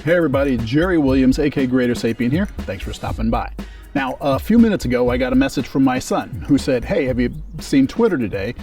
Hey everybody, Jerry Williams, aka Greater Sapien here. Thanks for stopping by. Now, a few minutes ago, I got a message from my son who said, hey, have you seen Twitter today?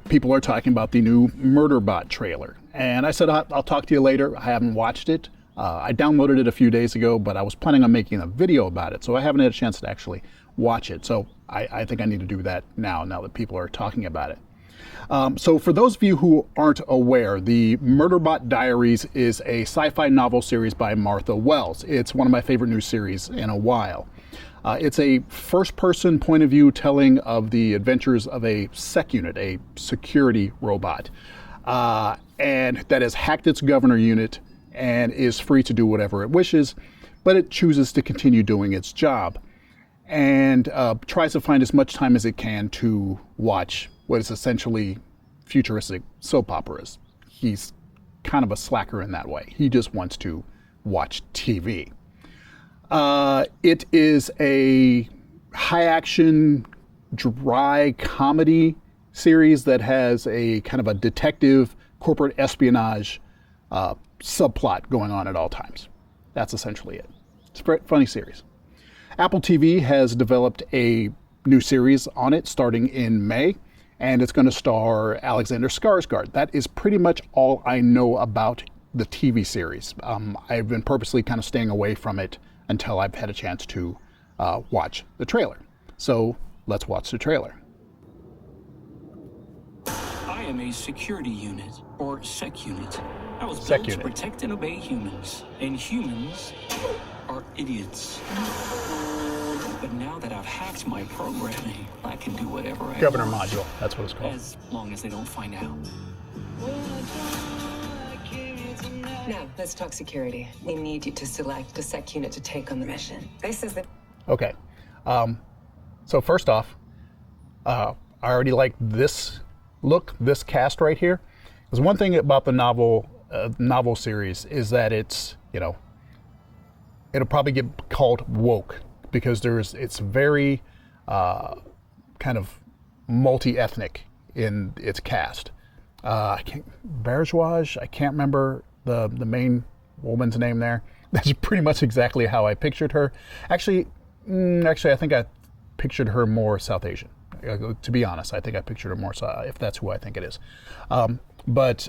People are talking about the new Murderbot trailer. And I said, I'll talk to you later. I haven't watched it. I downloaded it a few days ago, but I was planning on making a video about it, so I haven't had a chance to actually watch it. So I think I need to do that now that people are talking about it. So for those of you who aren't aware, the Murderbot Diaries is a sci-fi novel series by Martha Wells. It's one of my favorite new series in a while. It's a first-person point of view telling of the adventures of a sec unit, a security robot, and that has hacked its governor unit and is free to do whatever it wishes, but it chooses to continue doing its job and tries to find as much time as it can to watch what is essentially futuristic soap operas. He's kind of a slacker in that way. He just wants to watch TV. It is a high-action, dry comedy series that has a kind of a detective corporate espionage subplot going on at all times. That's essentially it. It's a very funny series. Apple TV has developed a new series on it starting in May, and it's going to star Alexander Skarsgård. That is pretty much all I know about the TV series. I've been purposely kind of staying away from it until I've had a chance to watch the trailer. So let's watch the trailer. I am a security unit, or sec unit. I was Sec built unit. to protect and obey humans, and humans are idiots. But now that I've hacked my programming, I can do whatever I Governor want. module, that's what it's called. As long as they don't find out. Now, let's talk security. We need you to select a sec unit to take on the mission. This is the... Okay, so first off, I already like this look, this cast right here. Because one thing about the novel series is that it's, it'll probably get called woke because it's very kind of multi-ethnic in its cast. I can't remember the main woman's name there. That's pretty much exactly how I pictured her. Actually, I think I pictured her more South Asian. To be honest, I think I pictured her more, if that's who I think it is. But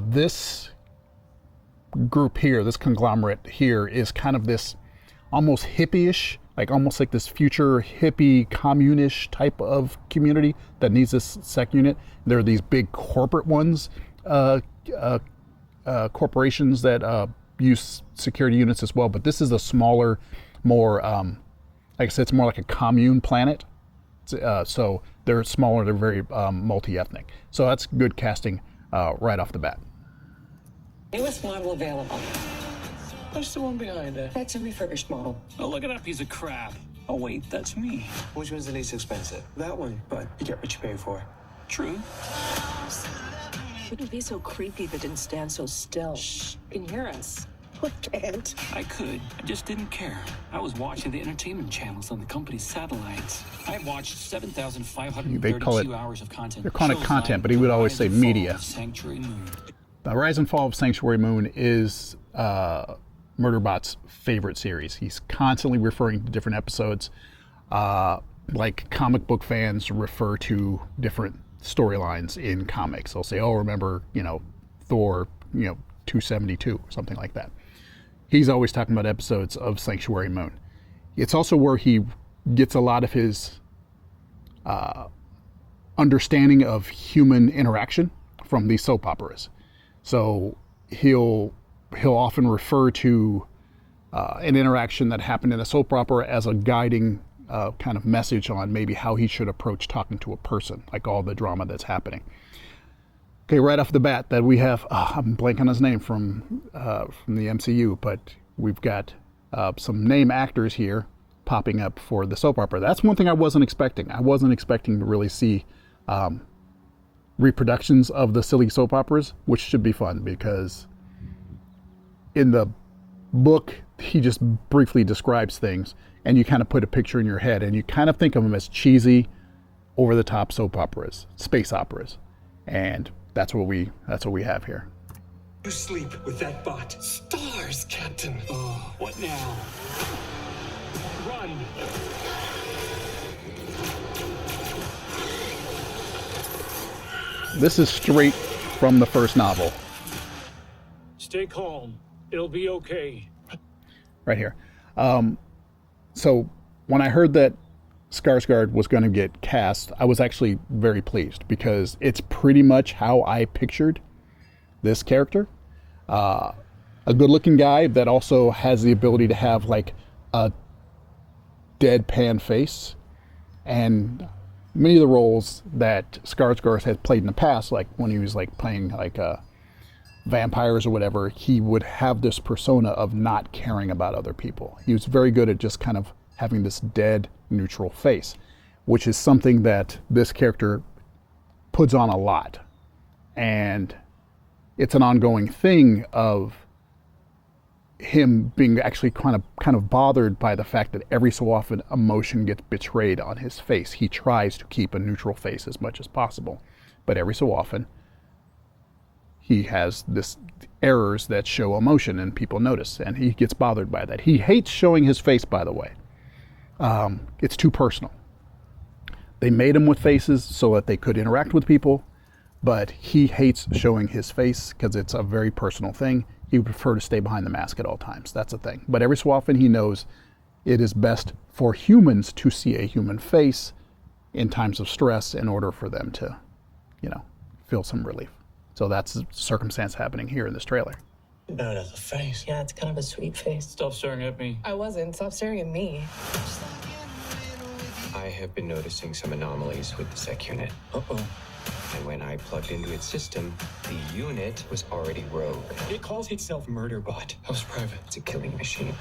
this group here, this conglomerate here, is kind of this almost hippie-ish, almost like this future hippie commune-ish type of community that needs this sec unit. There are these big corporate ones, corporations that use security units as well, but this is a smaller, more, like I said, it's more like a commune planet. So they're smaller, they're very multi-ethnic. So that's good casting right off the bat. newest model available. What's the one behind it? That's a refurbished model. Oh, look at that piece of crap. Oh, wait, that's me. Which one's the least expensive? That one, but you get what you pay for. True. Wouldn't be so creepy if it didn't stand so still. Shh, you can hear us. I can't. I could. I just didn't care. I was watching the entertainment channels on the company's satellites. I watched 7,532 hours of content. They're calling it Shows content, like but he would The always Rise say and Fall media. of Sanctuary Moon. The Rise and Fall of Sanctuary Moon is Murderbot's favorite series. He's constantly referring to different episodes. Like comic book fans refer to different storylines in comics. They'll say, oh, remember, Thor, 272, or something like that. He's always talking about episodes of Sanctuary Moon. It's also where he gets a lot of his understanding of human interaction from these soap operas. So he'll often refer to an interaction that happened in a soap opera as a guiding kind of message on maybe how he should approach talking to a person, like all the drama that's happening. Okay, right off the bat, that we have, I'm blanking on his name from the MCU, but we've got some name actors here popping up for the soap opera. That's one thing I wasn't expecting. I wasn't expecting to really see reproductions of the silly soap operas, which should be fun because in the book, he just briefly describes things and you kind of put a picture in your head and you kind of think of them as cheesy, over-the-top soap operas, space operas. And that's what we have here. You sleep with that bot. Stars, Captain. Oh, what now? Run! This is straight from the first novel. Stay calm. It'll be okay. Right here. So when I heard that Skarsgård was going to get cast, I was actually very pleased because it's pretty much how I pictured this character. A good-looking guy that also has the ability to have like a deadpan face, and many of the roles that Skarsgård had played in the past, like when he was like playing like vampires or whatever, he would have this persona of not caring about other people. He was very good at just kind of having this dead, neutral face, which is something that this character puts on a lot. And it's an ongoing thing of him being actually kind of bothered by the fact that every so often emotion gets betrayed on his face. He tries to keep a neutral face as much as possible, but every so often he has this errors that show emotion and people notice, and he gets bothered by that. He hates showing his face, by the way. It's too personal. They made him with faces so that they could interact with people, but he hates showing his face because it's a very personal thing. He would prefer to stay behind the mask at all times. That's the thing. But every so often he knows it is best for humans to see a human face in times of stress in order for them to, feel some relief. So that's the circumstance happening here in this trailer. No, that's a face. Yeah, it's kind of a sweet face. Stop staring at me. I wasn't. Stop staring at me. I have been noticing some anomalies with the sec unit. Uh-oh. And when I plugged into its system, the unit was already rogue. It calls itself Murderbot. How's private? It's a killing machine.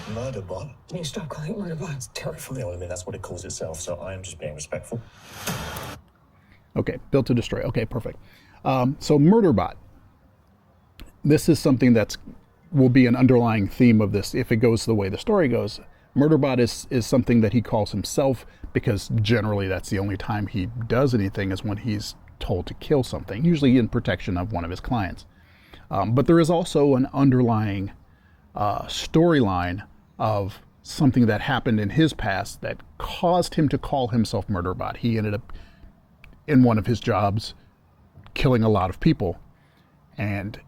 Murderbot? Can you stop calling it Murderbot? It's terrifying. I mean, that's what it calls itself, so I am just being respectful. Okay, built to destroy. Okay, perfect. So Murderbot. This is something will be an underlying theme of this if it goes the way the story goes. Murderbot is something that he calls himself because generally that's the only time he does anything is when he's told to kill something, usually in protection of one of his clients. But there is also an underlying storyline of something that happened in his past that caused him to call himself Murderbot. He ended up in one of his jobs killing a lot of people, and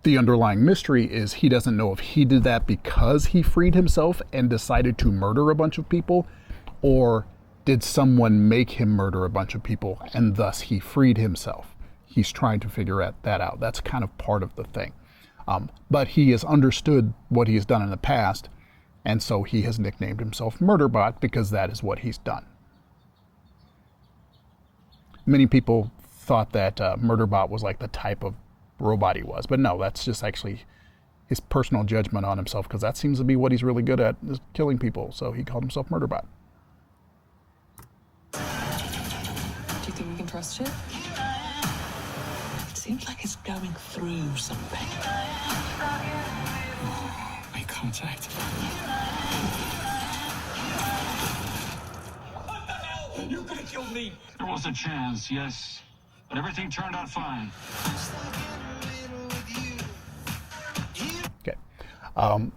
the underlying mystery is he doesn't know if he did that because he freed himself and decided to murder a bunch of people, or did someone make him murder a bunch of people and thus he freed himself. He's trying to figure that out. That's kind of part of the thing. But he has understood what he has done in the past, and so he has nicknamed himself Murderbot because that is what he's done. Many people thought that Murderbot was like the type of robot he was, but no, that's just actually his personal judgment on himself, because that seems to be what he's really good at, is killing people, so he called himself Murderbot. Do you think we can trust it? It seems like it's going through something. Make contact. You could have killed me! There was a chance, yes. But everything turned out fine. Okay.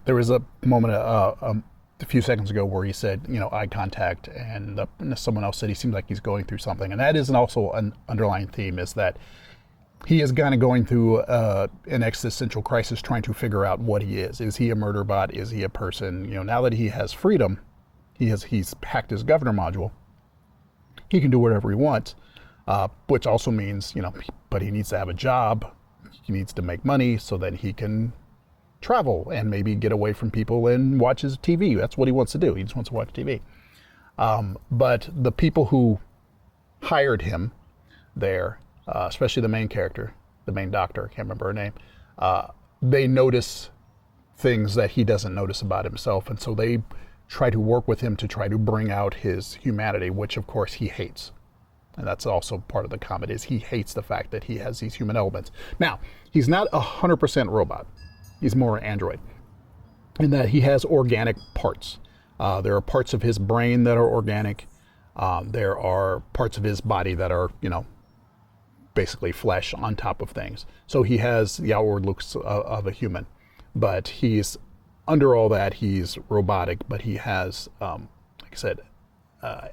There was a moment a few seconds ago where he said, eye contact, and someone else said he seems like he's going through something. And that is also an underlying theme, is that he is kind of going through an existential crisis trying to figure out what he is. Is he a Murderbot? Is he a person? Now that he has freedom, he's hacked his governor module, he can do whatever he wants, which also means, but he needs to have a job. He needs to make money so that he can travel and maybe get away from people and watch his TV. That's what he wants to do. He just wants to watch TV. But the people who hired him there, especially the main character, the main doctor, I can't remember her name, they notice things that he doesn't notice about himself. And so they try to work with him to try to bring out his humanity, which of course he hates. And that's also part of the comedy, is he hates the fact that he has these human elements. Now, he's not 100% robot. He's more android, in that he has organic parts. There are parts of his brain that are organic. There are parts of his body that are, basically flesh on top of things. So he has the outward looks of a human, but he's under all that, he's robotic, but he has, like I said,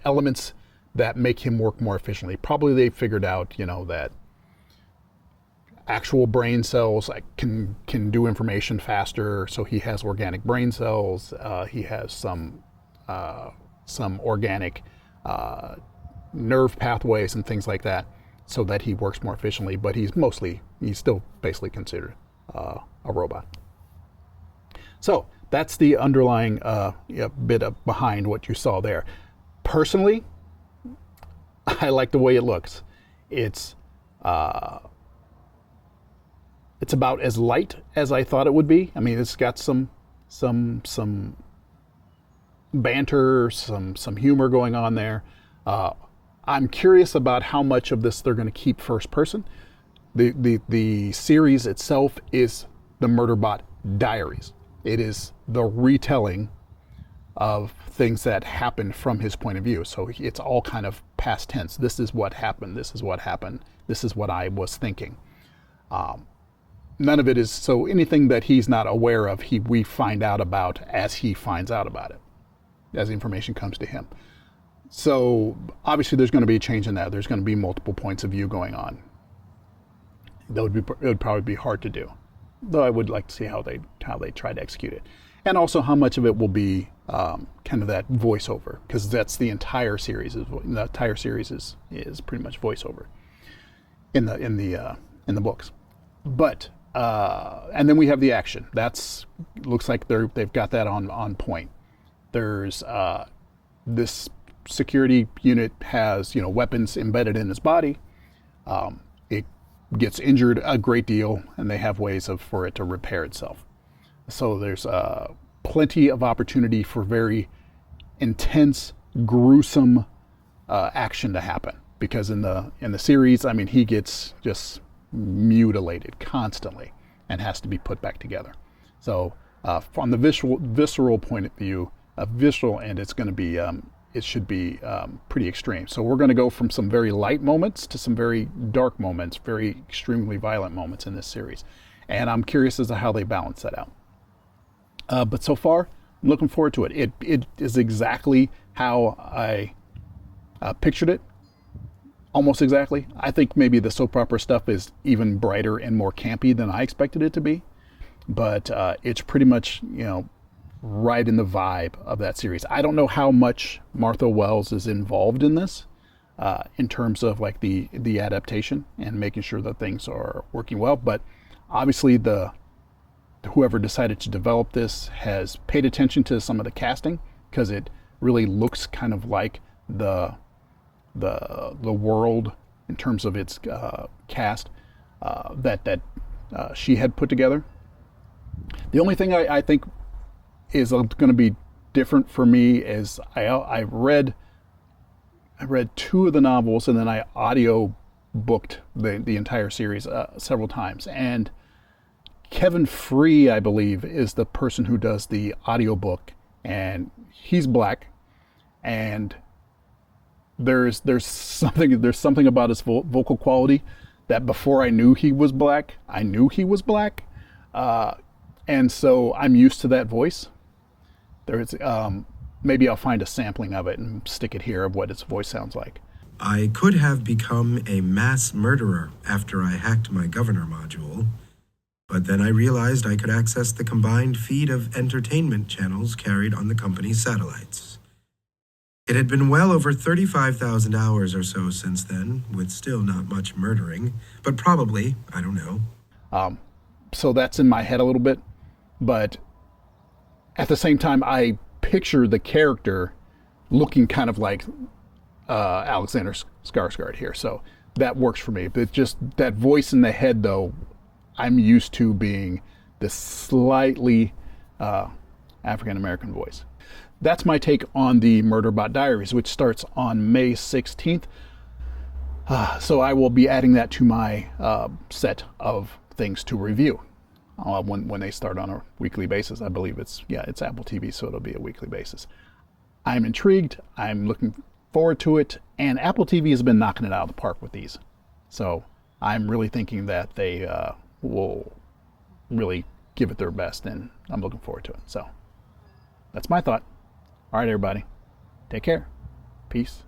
elements that make him work more efficiently. Probably they figured out, that actual brain cells can do information faster. So he has organic brain cells. He has some organic nerve pathways and things like that, so that he works more efficiently. But he's still basically considered a robot. So that's the underlying bit of behind what you saw there. Personally, I like the way it looks. It's about as light as I thought it would be. I mean, it's got some banter, some humor going on there. I'm curious about how much of this they're going to keep first person. The series itself is the Murderbot Diaries. It is the retelling of things that happened from his point of view. So it's all kind of past tense. This is what happened. This is what happened. This is what I was thinking. None of it is, so anything that he's not aware of, we find out about as he finds out about it, as information comes to him. So obviously there's going to be a change in that. There's going to be multiple points of view going on. It would probably be hard to do, though I would like to see how they try to execute it. And also how much of it will be kind of that voiceover, because that's the entire series. The entire series is pretty much voiceover in the books. But and then we have the action. Looks like they've got that on point. There's this security unit has weapons embedded in his body. It gets injured a great deal, and they have ways for it to repair itself. So there's plenty of opportunity for very intense, gruesome action to happen. Because in the series, I mean, he gets just mutilated constantly and has to be put back together. So from the visceral point of view, visceral end, it's going to be it should be pretty extreme. So we're going to go from some very light moments to some very dark moments, very extremely violent moments in this series, and I'm curious as to how they balance that out. But so far, I'm looking forward to it. It is exactly how I pictured it. Almost exactly. I think maybe the soap opera stuff is even brighter and more campy than I expected it to be. But it's pretty much, right in the vibe of that series. I don't know how much Martha Wells is involved in this, in terms of like the adaptation and making sure that things are working well. But obviously whoever decided to develop this has paid attention to some of the casting, because it really looks kind of like the world in terms of its cast that she had put together. The only thing I think is going to be different for me is I read two of the novels, and then I audio booked the entire series several times. And Kevin Free, I believe, is the person who does the audiobook, and he's black, and there's something about his vocal quality that before I knew he was black, I knew he was black, and so I'm used to that voice. There's maybe I'll find a sampling of it and stick it here of what his voice sounds like. I could have become a mass murderer after I hacked my governor module, but then I realized I could access the combined feed of entertainment channels carried on the company's satellites. It had been well over 35,000 hours or so since then, with still not much murdering, but probably, I don't know. So that's in my head a little bit, but at the same time, I picture the character looking kind of like Alexander Skarsgård here, so that works for me. But just that voice in the head, though, I'm used to being this slightly African-American voice. That's my take on the Murderbot Diaries, which starts on May 16th. So I will be adding that to my set of things to review when they start on a weekly basis. I believe it's Apple TV, so it'll be a weekly basis. I'm intrigued. I'm looking forward to it. And Apple TV has been knocking it out of the park with these. So I'm really thinking that they will really give it their best, and I'm looking forward to it. So that's my thought. All right, everybody. Take care. Peace.